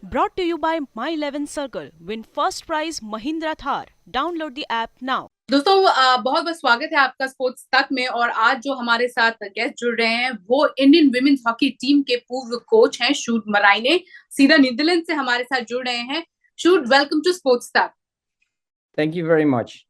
Brought to you by My 11 Circle. Win first prize Mahindra Thar. Download the app now. दोस्तों बहुत बहुत स्वागत है आपका स्पोर्ट्स तक में। और आज जो हमारे साथ गेस्ट जुड़ रहे हैं वो इंडियन विमेन्स हॉकी टीम के पूर्व कोच हैं शूड मराइने, सीधा नीदरलैंड से हमारे साथ जुड़ रहे हैं। शूड, वेलकम टू स्पोर्ट्स तक। Thank you very much.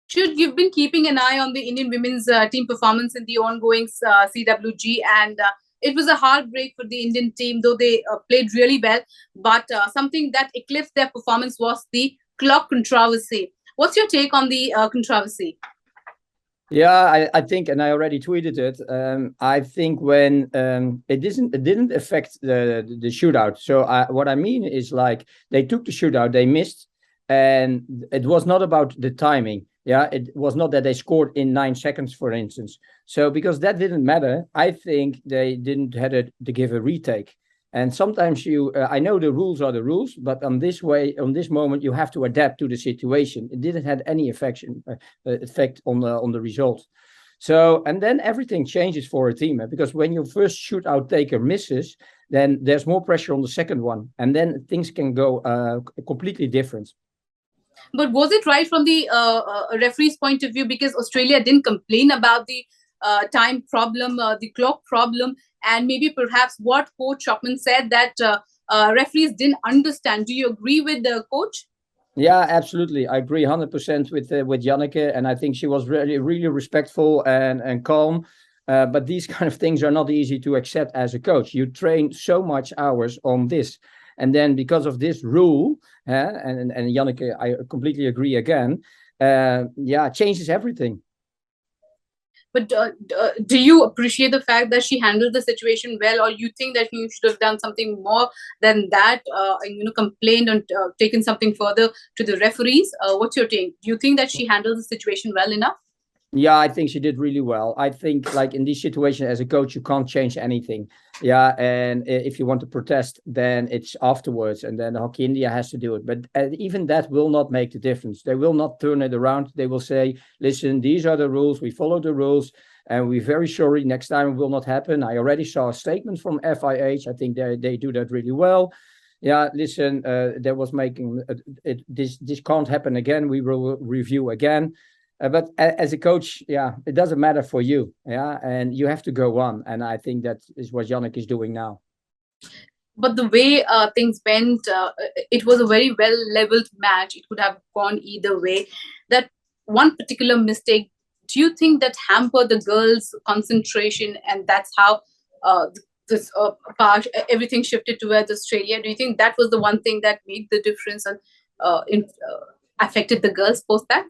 Shud, you've been keeping an eye on the Indian women's team performance in the ongoing CWG, and it was a heartbreak for the Indian team, though they played really well. But something that eclipsed their performance was the clock controversy. What's your take on the controversy? Yeah, I think, and I already tweeted it. I think when it didn't affect the shootout. So what I mean is, like, they took the shootout, they missed, and it was not about the timing. Yeah, it was not that they scored in 9 seconds, for instance. So because that didn't matter, I think they didn't have to give a retake. And sometimes I know the rules are the rules, but on this moment, you have to adapt to the situation. It didn't have any effect on the result. So, and then everything changes for a team, because when your first shootout taker misses, then there's more pressure on the second one, and then things can go completely different. But was it right from the referee's point of view? Because Australia didn't complain about the time problem, the clock problem, and maybe perhaps what Coach Shopman said, that referees didn't understand. Do you agree with the coach? Yeah, absolutely. I agree 100% with Yannick, and I think she was really, really respectful and calm. But these kind of things are not easy to accept as a coach. You train so much hours on this. And then because of this rule, and Yannick, I completely agree again, changes everything. But do you appreciate the fact that she handled the situation well, or you think that you should have done something more than that, and complained and taken something further to the referees? What's your take? Do you think that she handled the situation well enough? Yeah, I think she did really well. I think, like, in this situation as a coach, you can't change anything. Yeah, and if you want to protest, then it's afterwards, and then Hockey India has to do it. But even that will not make the difference. They will not turn it around. They will say, listen, these are the rules. We follow the rules, and we're very sorry. Next time it will not happen. I already saw a statement from FIH. I think they do that really well. Yeah, listen, there was making this can't happen again. We will review again. But as a coach, yeah, it doesn't matter for you. Yeah, and you have to go on. And I think that is what Yannick is doing now. But the way things went, it was a very well-leveled match. It could have gone either way. That one particular mistake, do you think that hampered the girls' concentration, and that's how this part, everything shifted towards Australia? Do you think that was the one thing that made the difference and affected the girls post that?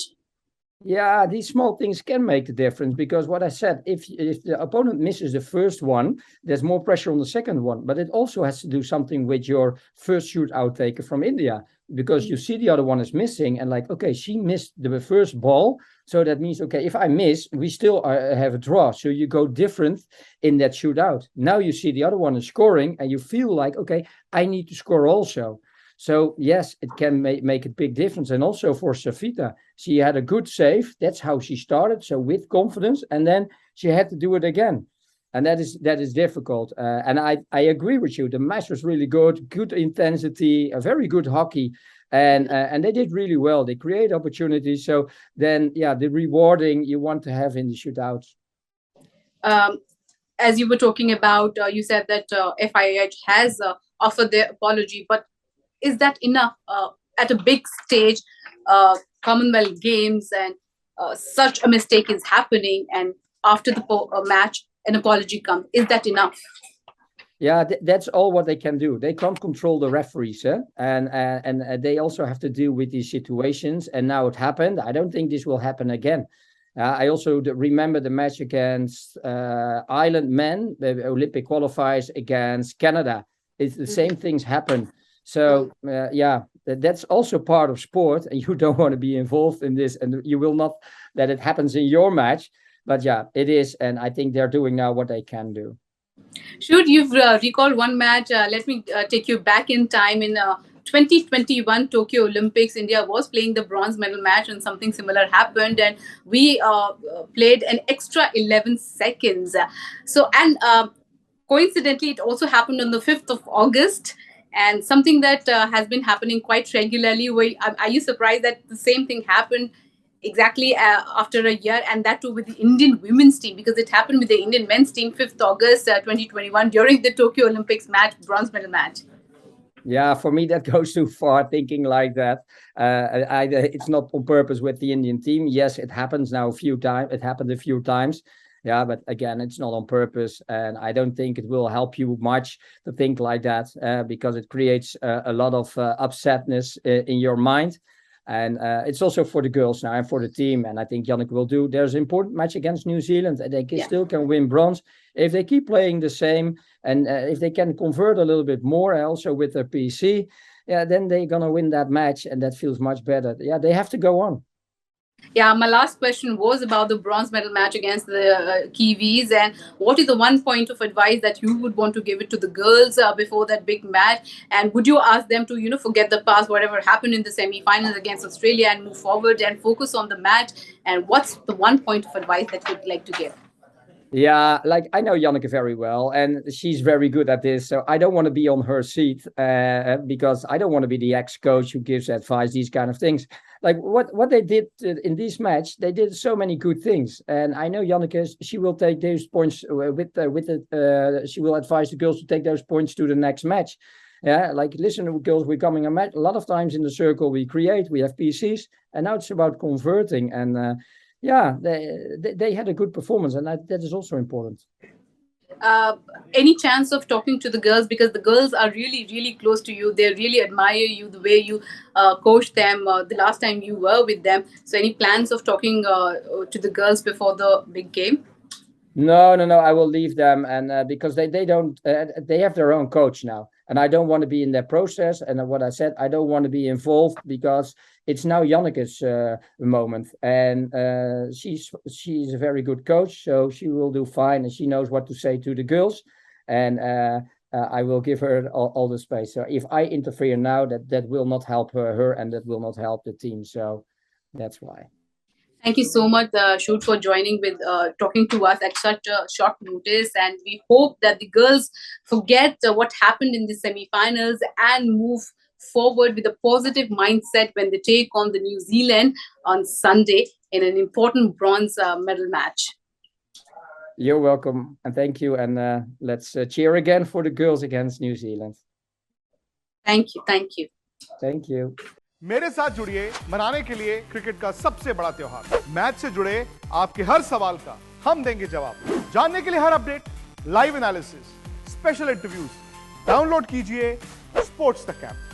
Yeah, these small things can make the difference, because what I said, if the opponent misses the first one, there's more pressure on the second one. But it also has to do something with your first shootout taker from India, because you see the other one is missing, and like, okay, she missed the first ball. So that means, okay, if I miss, we still have a draw. So you go different in that shootout. Now you see the other one is scoring, and you feel like, okay, I need to score also. So yes, it can make a big difference. And also for Savita, she had a good save. That's how she started. So with confidence, and then she had to do it again. And that is difficult. And I agree with you. The match was really good intensity, a very good hockey. And they did really well. They create opportunities. So then, yeah, the rewarding you want to have in the shootouts. As you were talking about, you said that FIH has offered their apology, but is that enough at a big stage, Commonwealth Games, and such a mistake is happening, and after the match, an apology comes? Is that enough? Yeah, that's all what they can do. They can't control the referees, and they also have to deal with these situations. And now it happened. I don't think this will happen again. I also remember the match against Ireland men, the Olympic qualifiers against Canada. It's the same things happen. So, that's also part of sport, and you don't want to be involved in this, and you will not that it happens in your match. But yeah, it is, and I think they're doing now what they can do. Sure, you've recalled one match. Let me take you back in time. In 2021 Tokyo Olympics, India was playing the bronze medal match, and something similar happened, and we played an extra 11 seconds. Coincidentally, it also happened on the 5th of August. and something that has been happening quite regularly. Are you surprised that the same thing happened exactly after a year, and that too with the Indian women's team, because it happened with the Indian men's team 5th August 2021 during the Tokyo Olympics match, bronze medal match? Yeah, for me that goes too far thinking like that. It's not on purpose with the Indian team. Yes, it happens now a few times. It happened a few times. Yeah, but again, it's not on purpose, and I don't think it will help you much to think like that because it creates a lot of upsetness in your mind. And it's also for the girls now and for the team. And I think Yannick will do. There's an important match against New Zealand, and they still can win bronze if they keep playing the same. And if they can convert a little bit more also with their PC, yeah, then they're going to win that match, and that feels much better. Yeah, they have to go on. Yeah, my last question was about the bronze medal match against the Kiwis. And what is the one point of advice that you would want to give it to the girls before that big match? And would you ask them to, forget the past, whatever happened in the semi-finals against Australia, and move forward and focus on the match? And what's the one point of advice that you'd like to give? Yeah, like I know Janneke very well, and she's very good at this. So I don't want to be on her seat because I don't want to be the ex-coach who gives advice, these kind of things. Like what they did in this match, they did so many good things, and I know Janneke. She will take those points she will advise the girls to take those points to the next match. Yeah, like listen, girls, we're coming a match. A lot of times in the circle we create, we have PCs, and now it's about converting and. Yeah, they had a good performance, and that is also important. Any chance of talking to the girls, because the girls are really, really close to you? They really admire you, the way you coached them the last time you were with them. So any plans of talking to the girls before the big game? No. I will leave them, and because they don't, they have their own coach now, and I don't want to be in their process. And what I said, I don't want to be involved because it's now Janneke's moment, and she's a very good coach, so she will do fine, and she knows what to say to the girls, and I will give her all the space. So if I interfere now, that will not help her, and that will not help the team. So that's why. Thank you so much, Sjoerd, for joining with talking to us at such a short notice. And we hope that the girls forget what happened in the semi-finals and move forward with a positive mindset when they take on the New Zealand on Sunday in an important bronze medal match. You're welcome, and thank you. And let's cheer again for the girls against New Zealand. Thank you. Thank you. Thank you. मेरे साथ जुड़िए मनाने के लिए cricket का सबसे बड़ा त्योहार। मैच से जुड़े आपके हर सवाल का हम देंगे जवाब। जानने के लिए हर update, live analysis, special interviews, download कीजिए स्पोर्ट्स तक ऐप।